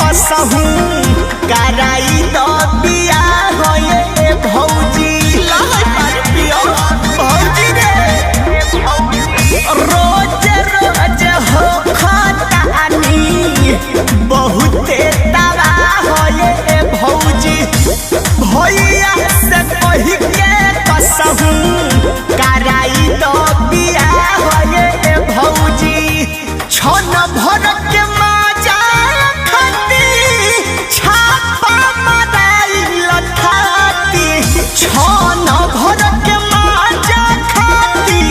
कसहू कराई दो बिया होए भौजी भौजी रे रोज रोज हो खतानी बहुते तवा होए भौजी भैया से कही के कसहू कराई दो बिया होए भौजी छन भर के माजा खाती छापा मराई लठाती छन भर के माजा खाती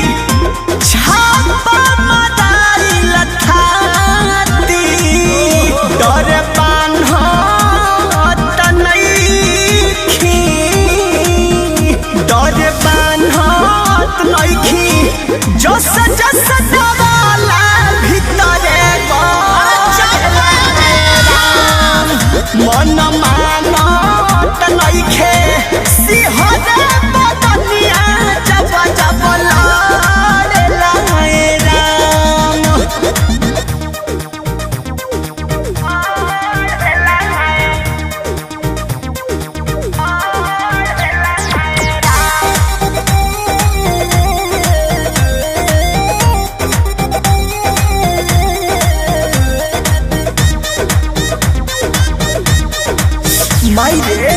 छापा मराई लठाती डर बान्हत नइखी डर बान्हत नइखी जस जस दवाला भितरे मन मानत नइखे सिहरे बदनिया जब जब लड़ेला राम मायरे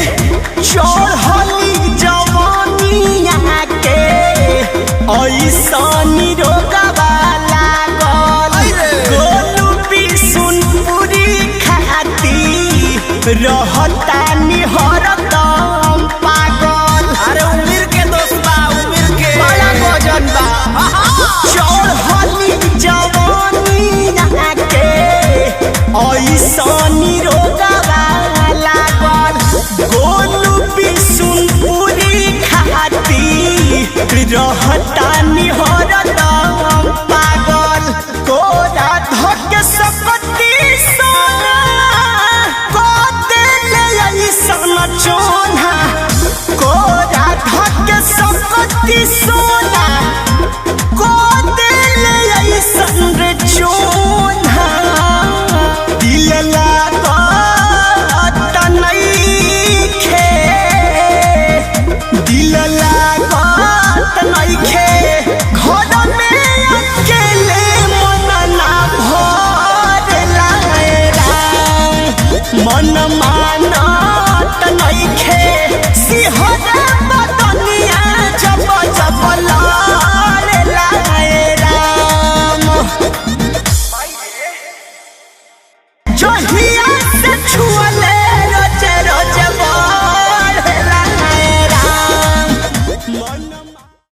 चढ़ली जवानिया के ऐसनी रोगवा लागल गोलू बिसुनपुरी खाती रहतानी हरदम पागल अरे उम्र के दोस्त बा उम्र के बड़ा गजन बा चढ़ली जवानिया के ऐसनी रोगवा गोलू बिसुनपुरी खाती रहतानी हरदम पागल कोरा धक सकती सोना को देले ऐसन चोना कोरा धक सकती